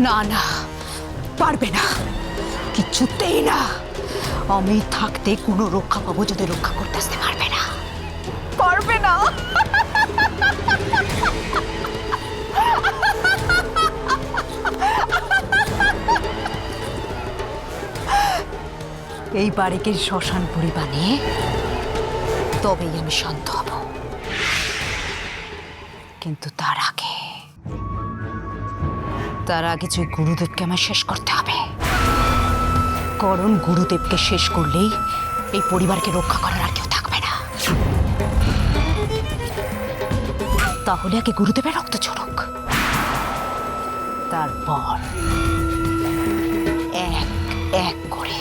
না না, পারবে না, কিছুতেই না। আমি থাকতে কোনো রক্ষা পাবো যদি রক্ষা করতে আসতে পারবে না, পারবে না। এই বাড়িকে শ্মশানপুরী বানিয়ে তবেই আমি শান্ত হব, কিন্তু তার আগে যে গুরুদেবকে আমার শেষ করতে হবে। কারণ গুরুদেবকে শেষ করলেই এই পরিবারকে রক্ষা করার আর কেউ থাকবে না। তাহলে আগে গুরুদেবের রক্ত ঝরুক, তারপর এক এক করে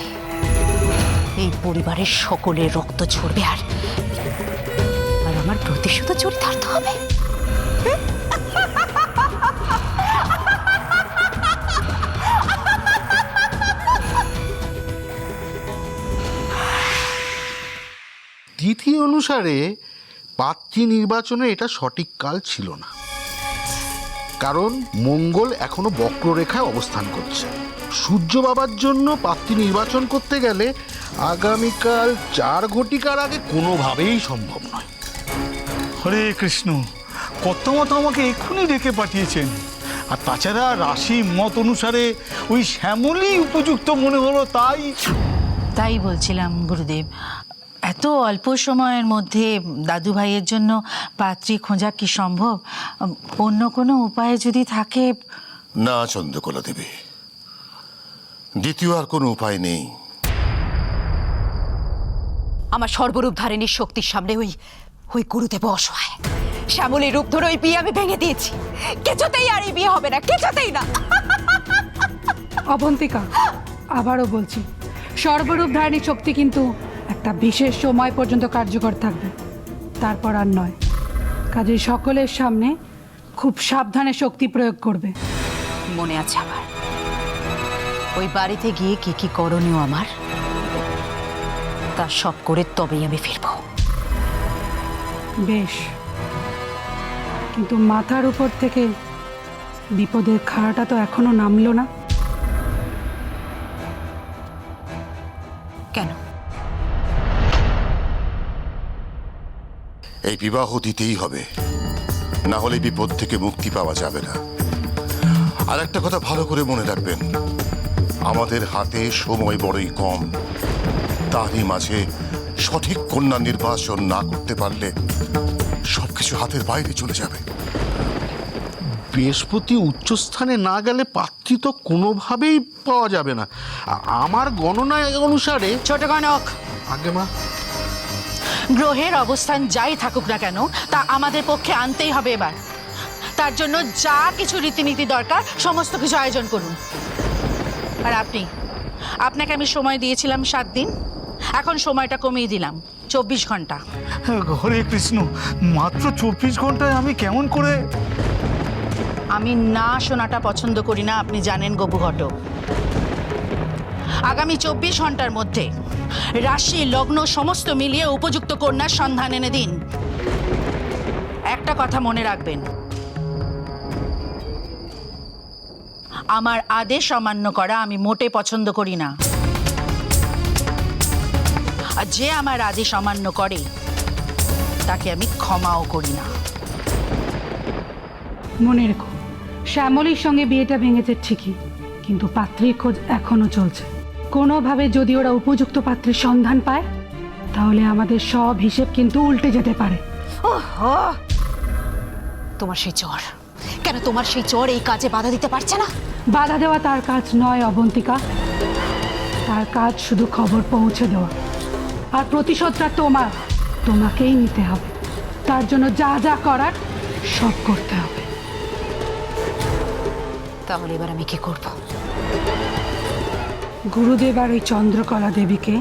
এই পরিবারের সকলের রক্ত ঝরবে, আর আমার প্রতিশোধ চরিতার্থ হবে। তিথি অনুসারে পাত্রী নির্বাচনে এটা সঠিক কাল ছিল না, কারণ মঙ্গল এখনো বক্ররেখায় অবস্থান করছে। সূর্য বাবার জন্য পাত্রী নির্বাচন করতে গেলে আগামীকাল 4 ঘটিকার আগে কোনোভাবেই সম্ভব নয়। হরে কৃষ্ণ, কর্তামত আমাকে এক্ষুনি ডেকে পাঠিয়েছেন। আর তাছাড়া রাশি মত অনুসারে ওই শ্যামলই উপযুক্ত মনে হলো, তাই বলছিলাম গুরুদেব, এত অল্প সময়ের মধ্যে দাদু ভাইয়ের জন্য পাত্রী খোঁজা কি সম্ভব? অন্য কোনো উপায় যদি থাকে। না চন্দ্রকলা দেবী, দ্বিতীয় আর কোনো উপায় নেই। আমার সর্বরূপ ধারিণীর শক্তির সামনে ওই গুরুদেব অসহায়। শ্যামলের রূপ ধরে ওই বিয়ে আমি ভেঙে দিয়েছি, কিছুতেই আর এই বিয়ে হবে না, কিছুতেই না। অবন্তিকা, আবারও বলছি, সর্বরূপ ধারণী শক্তি কিন্তু একটা বিশেষ সময় পর্যন্ত কার্যকর থাকবে, তারপর আর নয়। কাজেই সকলের সামনে খুব সাবধানে শক্তি প্রয়োগ করবে। মনে আছে আমার ওই বাড়িতে গিয়ে কি কি করণীয় আমার, তা সব করে তবেই আমি ফিরব। বেশ, কিন্তু মাথার উপর থেকে বিপদের খাড়াটা তো এখনো নামলো না। কেন? এই বিবাহ দিতেই হবে, না হলে বিপদ থেকে মুক্তি পাওয়া যাবে না। আর একটা কথা ভালো করে মনে রাখবেন, আমাদের হাতে সময় বড়ই কম। তারই মাঝে সঠিক কন্যা নির্বাচন না করতে পারলে সবকিছু হাতের বাইরে চলে যাবে। বৃহস্পতি উচ্চস্থানে না গেলে পাত্রী তো কোনোভাবেই পাওয়া যাবে না। আমার গণনা অনুসারে। ছোট গণক, আগে মা, গ্রহের অবস্থান যাই থাকুক না কেন তা আমাদের পক্ষে আনতেই হবে এবার। তার জন্য যা কিছু রীতিনীতি দরকার সমস্ত কিছু আয়োজন করুন। আর আপনাকে আমি সময় দিয়েছিলাম 7 দিন, এখন সময়টা কমিয়ে দিলাম 24 ঘন্টা। হরে কৃষ্ণ, মাত্র 24 ঘন্টায় আমি কেমন করে? আমি না শোনাটা পছন্দ করি না, আপনি জানেন গবু ঘটক। আগামী 24 ঘন্টার মধ্যে রাশি লগ্ন সমস্ত মিলিয়ে উপযুক্ত কন্যার সন্ধান এনে দিন। একটা কথা মনে রাখবেন, আমার আদেশ অমান্য করা আমি মোটে পছন্দ করি না। আর যে আমার আদেশ অমান্য করে তাকে আমি ক্ষমাও করি না। মনে রেখো, শ্যামলীর সঙ্গে বিয়েটা ভেঙেছে ঠিকই, কিন্তু পাত্রীর খোঁজ এখনো চলছে। কোনোভাবে যদি ওরা উপযুক্ত পাত্রের সন্ধান পায়, তাহলে আমাদের সব হিসেব কিন্তু উল্টে যেতে পারে। তোমার সেই চর, কেন তোমার সেই চর এই কাজে বাধা দিতে পারছে না? বাধা দেওয়া তার কাজ নয় অবন্তিকা, তার কাজ শুধু খবর পৌঁছে দেওয়া। আর প্রতিশোধটা তোমাকেই নিতে হবে। তার জন্য যা যা করার সব করতে হবে। তাহলে এবার আমি কি করব? গুরুদেব আর ওই চন্দ্রকলা দেবীকে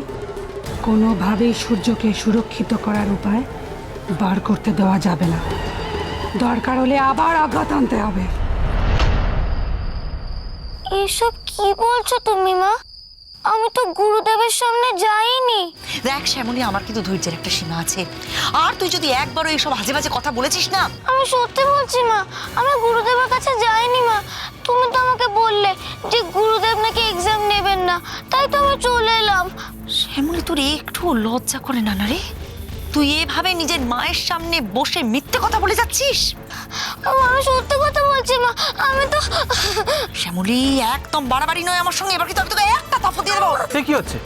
কোনোভাবেই সূর্যকে সুরক্ষিত করার উপায় বার করতে দেওয়া যাবে না। দরকার হলে আবার আঘাত আনতে হবে। এসব কি বলছো তুমি মা? আমি তো গুরুদেবের সামনে যাইনি। দেখ শ্যামলী, আমার কিন্তু ধৈর্যের একটা সীমা আছে, আর তুই যদি একবারও এইসব আজে বাজে কথা বলেছিস না। আমি সত্যি বলছি মা, আমি গুরুদেবের কাছে যাইনি মা। তুমি তো আমাকে বললে যে গুরুদেব নাকি এক্সাম নেবেন না, তাই তো আমি চলে এলাম। শ্যামলী, তোর একটু লজ্জা করে না না রে? তুই এভাবে নিজের মায়ের সামনে বসে মিথ্যে কথা বলে যাচ্ছিস? আমি সত্যি কথা বলছি মা, আমি তো শ্যামলী, একদম বাড়াবাড়ি নয় আমার সঙ্গে। এবার কিন্তু আমি তোকে একটা থাপ্পড় দিয়ে দেবো। সে কি হচ্ছে?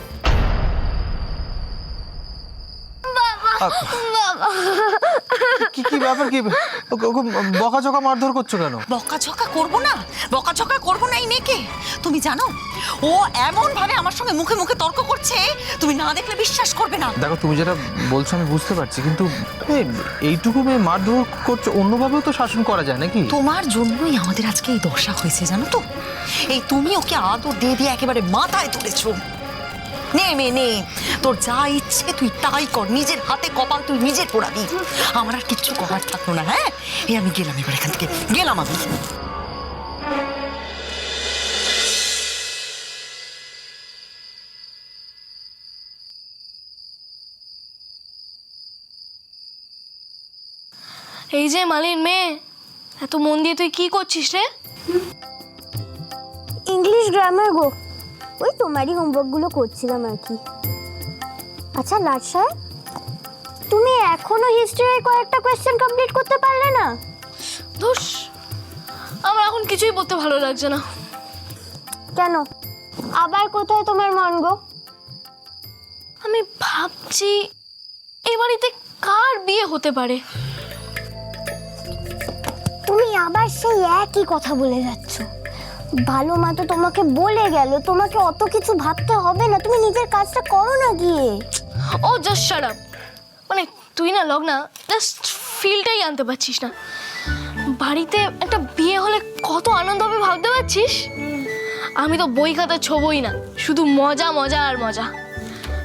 কি কি ব্যাপার? কি বকাঝকা মারধর করছো কেন? বকাঝকা করবো না, বকাঝকা করবো না এই মেয়েকে। তুমি জানো ও এমন ভাবে আমার সঙ্গে মুখে মুখে তর্ক করছে, তুমি না দেখলে বিশ্বাস করবে না। দেখো, তুমি যেটা বলছো আমি বুঝতে পারছি, কিন্তু এইটুকু মেয়ে মারধর করছো, অন্যভাবেও তো শাসন করা যায় নাকি? তোমার জন্যই আমাদের আজকে এই দশা হয়েছে, জানো তো? এই তুমি ওকে আদর দিয়ে দিয়ে একেবারে মাথায় তুলেছো। নে মেয়ে নে, তোর যা ইচ্ছে তুই তাই কর, নিজের হাতে কপাল তুই নিজে পোড়াবি। আমার আর কিচ্ছু করার থাকলো না। হ্যাঁ, এই আমি গেলাম, এবার এখান থেকে গেলাম আমি। এই যে মালির মেয়ে, এত মন দিয়ে তুই কি করছিস রে? ইংলিশ গ্রামার গো, ওই তোমারই হোমওয়ার্কগুলো করছিলাম আর কি। আচ্ছা লাট সাহেব, তুমি এখনো হিস্ট্রির কয়েকটা কোয়েশ্চেন কমপ্লিট করতে পারলে না? ধুস, আমার এখন কিছুই পড়তে ভালো লাগছে না। কেন, আবার কোথায় তোমার মন গো? আমি ভাবছি এই বাড়িতে কার বিয়ে হতে পারে। তুমি আবার সেই একই কথা বলে যাচ্ছ। ভালো মা তো তোমাকে বলে গেল, তোমাকে অত কিছু ভাবতে হবে না, তুমি নিজের কাজটা করো না গিয়ে। ও জাস্ট শাট আপ। মানে তুই না লগ্না, জাস্ট ফিলটাই আনতে পারছিস না। বাড়িতে একটা বিয়ে হলে কত আনন্দ হবে ভাবতে পারছিস? আমি তো বই খাতা ছোবই না, শুধু মজা মজা আর মজা।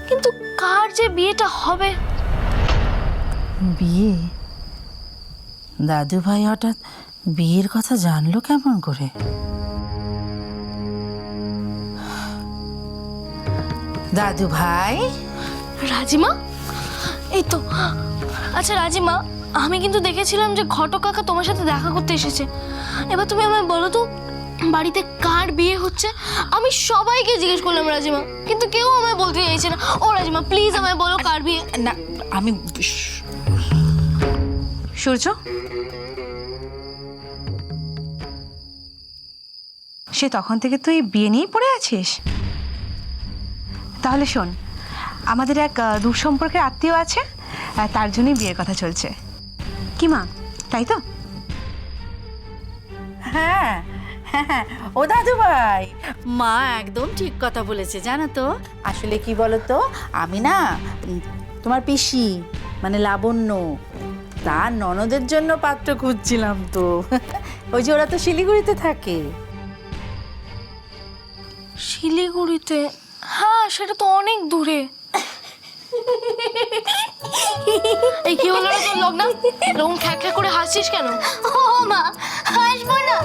কিন্তু কার যে বিয়েটা হবে? বিয়ে? দাদু ভাই হঠাৎ বিয়ের কথা জানলো কেমন করে? দাদু ভাই? রাজিমা, এই তো। আচ্ছা রাজিমা, আমি কিন্তু দেখেছিলাম যে ঘটক কাকা তোমার সাথে দেখা করতে এসেছে। এবার তুমি আমায় বলো তো, বাড়িতে কার বিয়ে হচ্ছে? আমি সবাইকে জিজ্ঞেস করলাম রাজিমা, কিন্তু কেউ আমায় বলতে চাইছে না। ও রাজিমা, প্লিজ আমায় বলো কার বিয়ে। না, আমি সূর্য, সে তখন থেকে তুই বিয়ে নিয়েই পড়ে আছিস? তাহলে শোন, আমাদের এক দূর সম্পর্কের আত্মীয় আছে, তার জন্যই বিয়ের কথা চলছে। কি মা, তাই তো? হ্যাঁ হ্যাঁ, ও দাদু ভাই, মা একদম ঠিক কথা বলেছে। জানো তো, আসলে কি বলো তো, আমি না তোমার পিসি মানে লাবণ্য, তার ননদের জন্য পাত্র খুঁজছিলাম তো। ওই যে ওরা তো শিলিগুড়িতে থাকে। শিলিগুড়িতে? হ্যাঁ, সেটা তো অনেক দূরে। এই কি হলো রে তোর লগ্না? এরকম খ্যাক খ্যাক করে হাসছিস কেন? ও মা, হাসবো না।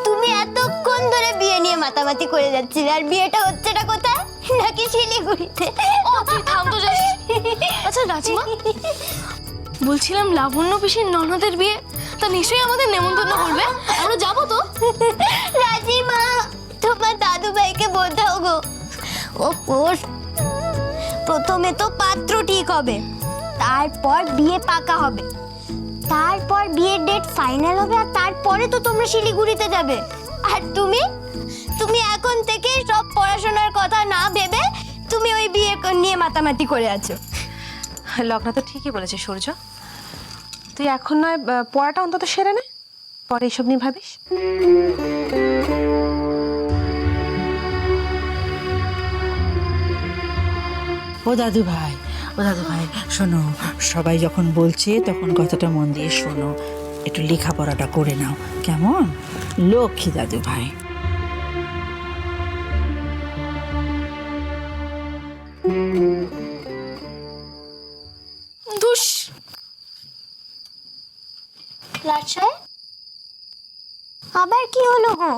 তুমি এতক্ষণ ধরে বিয়ে নিয়ে মাতামাতি করে যাচ্ছিলে, আর বিয়েটা হচ্ছেটা কোথায়? নাকি শিলিগুড়িতে? ও তুই থাম তো যাস। আচ্ছা রাজিমা, বলছিলাম লাবণ্য পিসির ননদের বিয়ে, তা নিশ্চয়ই আমাদের নেমন্তন্ন করবে, আমরা যাবো তো? রাজিমা, তোমার দাদু ভাইকে বোঝাও গো। ও প্রথমে তো পাত্র ঠিক হবে, তারপর বিয়ে পাকা হবে, তারপর বিয়ের ডেট ফাইনাল হবে, আর তারপরে তো তোমরা শিলিগুড়িতে যাবে। আর তুমি এখন থেকে সব পড়াশোনার কথা না ভেবে তুমি ওই বিয়ে নিয়ে মাতামাতি করে আছো। লগ্না তো ঠিকই বলেছে সূর্য, তুই এখন নয় পড়াটা অন্তত সেরে নে, পরে এইসব নিয়ে ভাবিস। ও দাদু ভাই, ও দাদু ভাই, শোনো, সবাই যখন বলছে তখন কথাটা মন দিয়ে শোনো, একটু লেখাপড়াটা করে নাও, কেমন? লক্ষ্মী দাদু ভাই। ধুস। লাটসায় আবার কি হলো গো?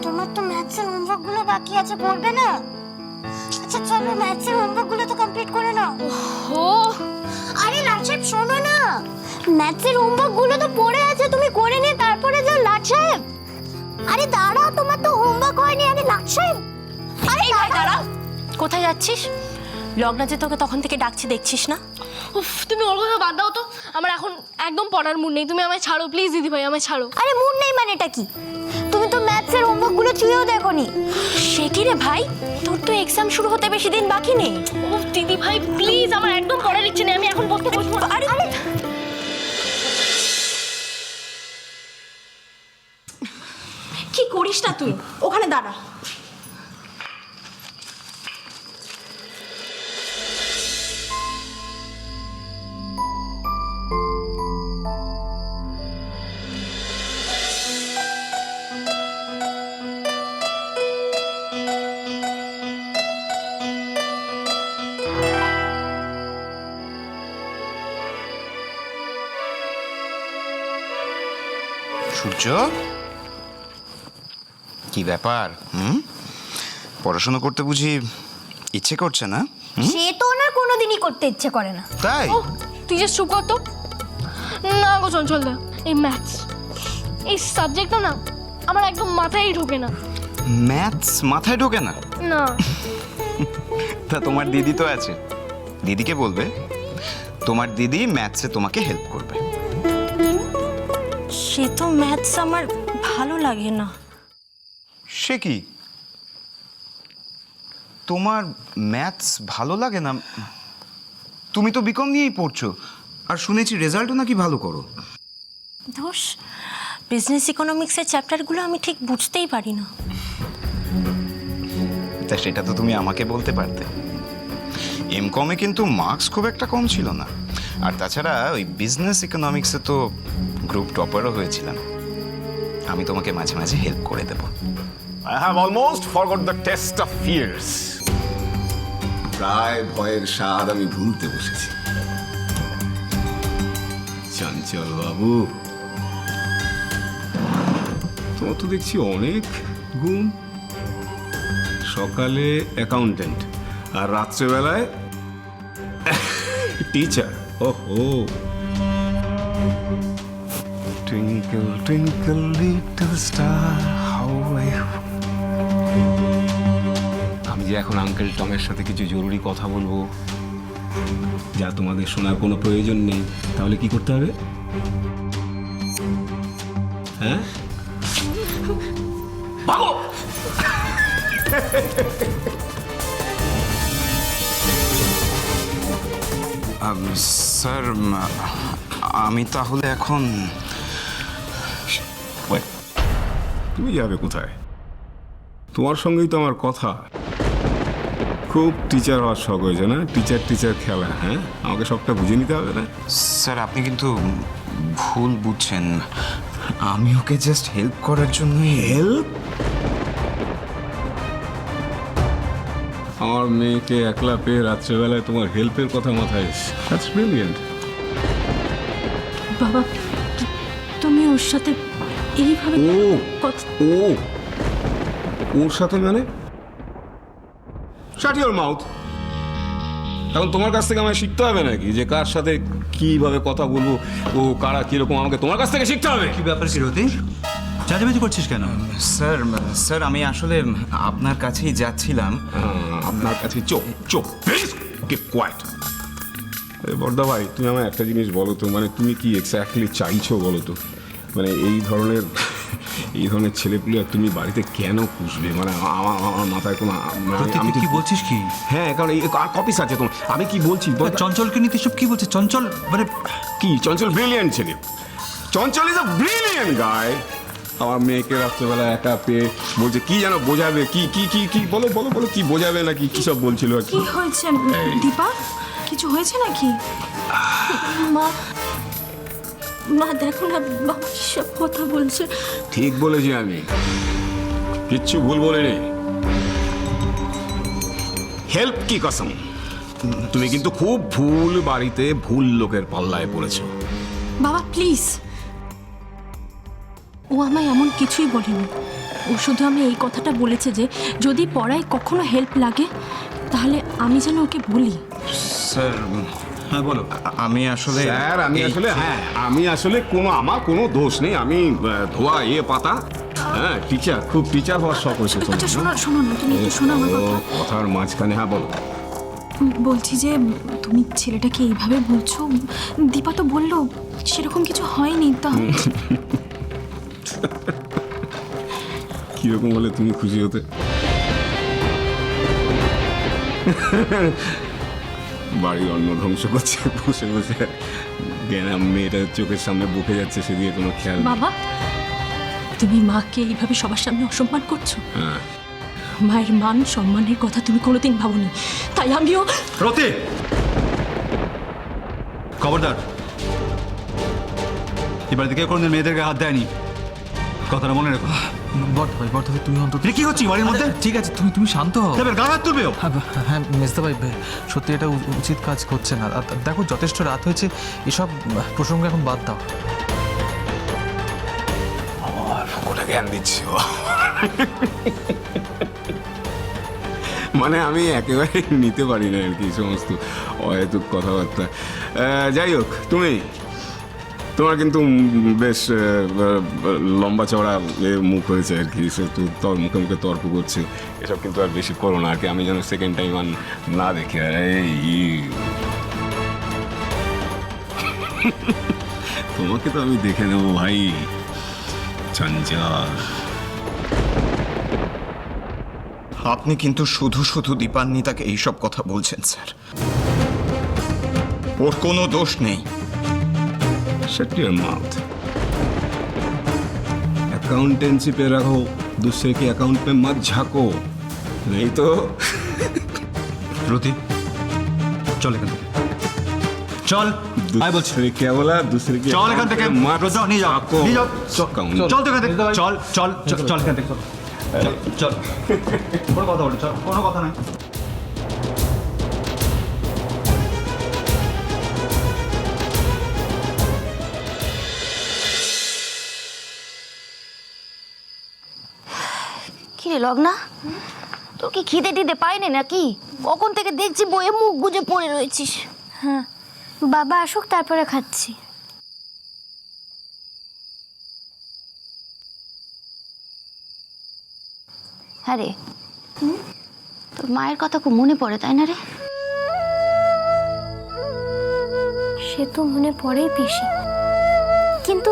তোমার তো ম্যাথসের হোমওয়ার্ক গুলো বাকি আছে, করবে না? আচ্ছা চলো, ম্যাথসের হোমওয়ার্ক গুলো তো কমপ্লিট করে নাও। ও আরে লাট সাহেব শোনো না, ম্যাথসের হোমওয়ার্ক গুলো তো পড়ে আছে, তুমি করে নিয়ে তারপরে যাও লাট সাহেব। আরে দাঁড়াও, তোমার তো হোমওয়ার্ক হয়নি। আরে লাট সাহেব, আরে দাঁড়া। কোথায় যাচ্ছিস? লগ্না যে তোকে তখন থেকে ডাকছি, দেখছিস না? উফ, তুমি ওর কথা বাদ দাও তো, আমার এখন একদম পড়ার মুড নেই। তুমি আমায় ছাড়ো প্লিজ দিদি ভাই, আমায় ছাড়ো। আরে মুড নেই মানে এটা কি? তুমি তো ম্যাথসের হোমওয়ার্ক গুলো ছুঁয়েও দেখোনি। সে কি রে ভাই, তোর তো এক্সাম শুরু হতে বেশি দিন বাকি নেই। উফ দিদি ভাই প্লিজ, আমার একদম পড়ার ইচ্ছে নেই, আমি এখন পড়তে বসবো না। আরে কি করিস না তুই? ওখানে দাঁড়া। সূর্য, কি ব্যাপার? পড়াশোনা করতে বুঝি ইচ্ছে করছে না? সে তো ওনার কোনোদিনই করতে ইচ্ছে করে না। তাই? ও তুই যে চুপ কর তো। না গো চঞ্চল দা, এই ম্যাথস এই সাবজেক্টটা না আমার একদম মাথায় ঢোকে না। ম্যাথস মাথায় ঢোকে না? না। তা তোমার দিদি তো আছে, দিদিকে বলবে, তোমার দিদি ম্যাথসে তোমাকে হেল্প করবে। সে তো ম্যাথস আমার ভালো লাগে না। সে কি, তোমার ম্যাথস ভালো লাগে না? তুমি তো বিকম নিয়েই পড়ছো, আর শুনেছি রেজাল্টও নাকি ভালো করো। ধুস, বিজনেস ইকোনমিক্সের চ্যাপ্টারগুলো আমি ঠিক বুঝতেই পারি না। তা সেটা তো তুমি আমাকে বলতে পারতে। এমকমে কিন্তু মার্কস খুব একটা কম ছিল না, আর তাছাড়া ওই বিজনেস ইকোনমিক্সে তো গ্রুপ টপারও হয়েছিলাম। আমি তোমাকে মাঝে মাঝে হেল্প করে দেব। I have almost forgot the test of fears. প্রায় ভয়ের স্বাদ আমি ভুলতে বসেছি। চঞ্চল বাবু, তোমার তো দেখছি অনেক গুণ। সকালে অ্যাকাউন্টেন্ট আর রাত্রেবেলায় টিচার। ওহো, twinkle twinkle little star how I. আমি যে এখন আঙ্কেল টমের সাথে কিছু জরুরি কথা বলবো, যা তোমাদের শোনার কোনো প্রয়োজন নেই, তাহলে কি করতে হবে? হ্যাঁ, ভাগো। স্যার, আমি তাহলে এখন। তুমি যাবে কোথায়? তোমার সঙ্গেই তো আমার কথা। খুব টিচার হওয়ার শখ হয়েছে না? টিচার খেলা। হ্যাঁ, আমাকে সবটা বুঝে নিতে হবে না? স্যার, আপনি কিন্তু ভুল বুঝছেন। আমি ওকে জাস্ট হেল্প করার জন্য। হেল্প? আমার মেয়েকে একলা পেয়ে রাত্রেবেলায় তোমার হেল্পের কথা মাথায় এসেছে। That's brilliant. বাবা, তুমি ওর সাথে এইভাবে ওর সাথে মানে? শাট ইওর মাউথ। এখন তোমার কাছ থেকে আমায় শিখতে হবে নাকি যে কার সাথে কিভাবে কথা বলবো, ও কারা কিরকম, আমাকে তোমার কাছ থেকে শিখতে হবে? কি ব্যাপার কিরতি, চাচাবাজি করছিস কেন? স্যার আমি আসলে আপনার কাছেই যাচ্ছিলাম। আপনার কাছে? চোপ প্লিজ, কিপ কোয়াইট। বড়দা ভাই, তুমি আমায় একটা জিনিস বলো তো, মানে তুমি কি এক্স্যাক্টলি চাইছো বলো তো? মানে এই ধরনের ছেলেপুলে তুমি বাড়িতে কেন পুষবে? মানে আমার মাথায় কোনো। আমি কি বলছিস কি? হ্যাঁ, কারণ এই কপিস আছে তোমার। আমি কি বলছি? চঞ্চলকে নিতে সব কি বলছে? চঞ্চল মানে কি? চঞ্চল ব্রিলিয়েন্ট ছেলে। চঞ্চল ইজ আ ব্রিলিয়েন্ট গায়। আমার মেয়েকে রাত্রেবেলা একা পেয়ে বলছে কি যেন বোঝাবে। কি কি কি কি বলো বলো বলো, কি বোঝাবে নাকি কি সব বলছিল? কি হয়েছে দীপা? কিছু হয়েছে নাকি? মা দেখো না, বাবা সব কথা বলছে। ঠিক বলেছি আমি, কিচ্ছু ভুল বলিনি। হেল্প কি কসম, তুমি কিন্তু খুব ভুল বাড়িতে ভুল লোকের পাল্লায় পড়েছো। বাবা প্লিজ, ও আমায় এমন কিছুই বলেনি। ও শুধু আমি এই কথাটা বলেছে যে যদি পড়ায় কখনো হেল্প লাগে তাহলে আমি যেন ওকে বলি। স্যার, হ্যাঁ বলো। আমি আসলে স্যার আমি আসলে আমার কোনো দোষ নেই। আমি ধোয়া পাতা, হ্যাঁ টিচার, খুব টিচার হওয়ার শখ হয়েছে তোমার। আচ্ছা শোনো না, তুমি একটু শোনো আমার কথা। কথার মাঝখানে হ্যাঁ বলো। বলছি যে তুমি ছেলেটাকে এইভাবে বলছো, দীপা তো বললো সেরকম কিছু হয়নি। তা কিরকম হলে তুমি খুশি হতে? বাড়ির অন্ন ধ্বংস করছে বসে বসে, মেয়েটা চোখের সামনে বকে যাচ্ছে, সেদিকে কোনো খেয়াল নেই। বাবা, তুমি মাকে এইভাবে সবার সামনে অসম্মান করছো। হ্যাঁ, মায়ের মান সম্মানের কথা তুমি কোনোদিন ভাবোনি, তাই আমিও। রতি, খবরদার, এবার দিকে কোনোদিন মেয়েদেরকে হাত দেয়নি, কথাটা মনে রেখো। বর্ধা ভাই তুমি অন্তত কি করছি বাড়ির মধ্যে? ঠিক আছে, তুমি শান্ত হও। গা হাত তুলবে ও? হ্যাঁ মেজদা ভাই, সত্যি এটা উচিত কাজ করছে না। আর দেখো, যথেষ্ট রাত হয়েছে, এসব প্রসঙ্গ এখন বাদ দাও। ওটা জ্ঞান দিচ্ছি ও। মানে আমি একেবারে নিতে পারি না আর কি এই সমস্ত অহেতুক কথাবার্তা। যাই হোক, তোমার কিন্তু বেশ লম্বা চওড়া মুখ হয়েছে আর কি, তোর মুখে মুখে তর্ক করছে, এসব কিন্তু আর বেশি করো না আর কি। আমি যেন সেকেন্ড টাইম আর না দেখি। তোমাকে তো আমি দেখে নেবো ভাই, চঞ্চল। আপনি কিন্তু শুধু শুধু দীপান্বিতাকে এইসব কথা বলছেন স্যার। ওর কোনো দোষ নেই। Shut your mouth. अकाउंटेंसी पे रहो, दूसरे के अकाउंट पे मत झाको, नहीं तो। রতি, চল এখান থেকে, চল। আয় বলছি, क्या बोला? दूसरे के চল এখান থেকে, मत যাও, নিয়ে যাও, झाको। নিয়ে যাও, চল তো এখান থেকে, চল এখান থেকে, চল। কোনো কথা বলি, চল, কোনো কথা নাই। কি রে লগ্না, তোর কি খিদে টিদে পাইনি নাকি? কখন থেকে দেখছি বইয়ে মুখ গুজে পড়ে রয়েছিস। হ্যাঁ, বাবা আসুক তারপরে খাচ্ছি। হ্যাঁ রে, তোর মায়ের কথা খুব মনে পড়ে, তাই না রে? সে তো মনে পড়েই পিসি, কিন্তু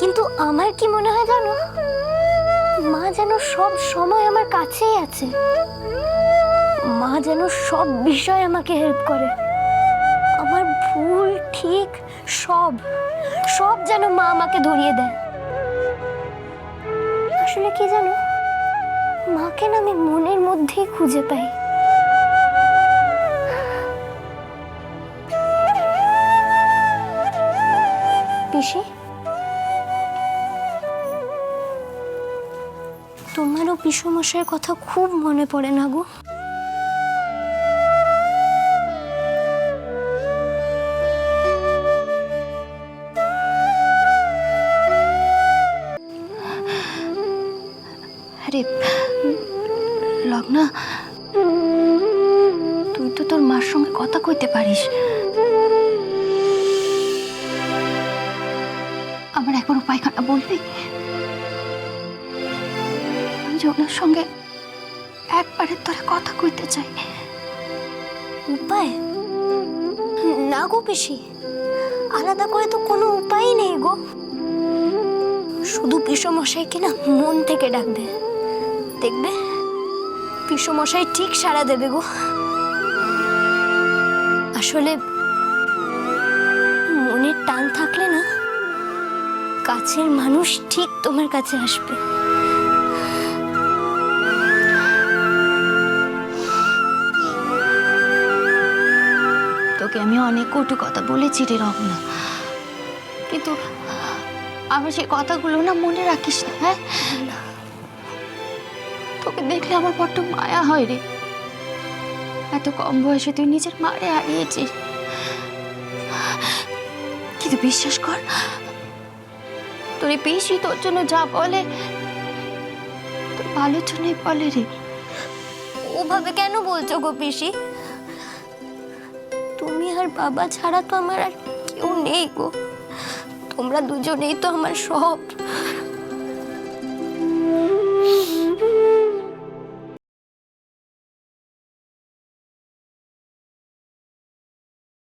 কিন্তু আমার কি মনে হয় জানো, মা যেন সব সময় আমার কাছেই আছে। মা যেন সব বিষয়ে আমাকে হেল্প করে, আমার ভুল ঠিক সব সব যেন মা আমাকে ধরিয়ে দেয়। আসলে কি জানো, মাকে না আমি মনের মধ্যেই খুঁজে পাই। পিসি, তোমারও পিসমশাইয়ের কথা খুব মনে পড়ে না গো? আরে লগ্না, তুই তো তোর মার সঙ্গে কথা কইতে পারিস। আমার একবার উপায়খানা বলবি? আমি যে ওনার সঙ্গে একবারের ধরে কথা কইতে চাই। উপায় না গো পিসি, আলাদা করে তো কোনো উপায় নেই গো। শুধু পিসমশাইকে না মন থেকে ডাকবে, দেখবে পিসমশাই ঠিক সাড়া দেবে গো। আসলে মনের টান থাকলে না, কাছের মানুষ ঠিক তোমার কাছে আসবে। তোকে আমি অনেক কটু কথা বলেছি রে রত্না, কিন্তু আমার সেই কথাগুলো না মনে রাখিস না। হ্যাঁ, তোকে দেখলে আমার বড্ড মায়া হয় রে। এত কম বয়সে তুই নিজের মারে হারিয়েছিস, কিন্তু বিশ্বাস কর, তোর এই পিসি তোর জন্য যা বলে তোর ভালোর জন্যই বলে রে। ওভাবে কেন বলছো গো পিসি? তুমি আর বাবা ছাড়া তো আমার আর কেউ নেই গো। তোমরা দুজনেই তো আমার সব।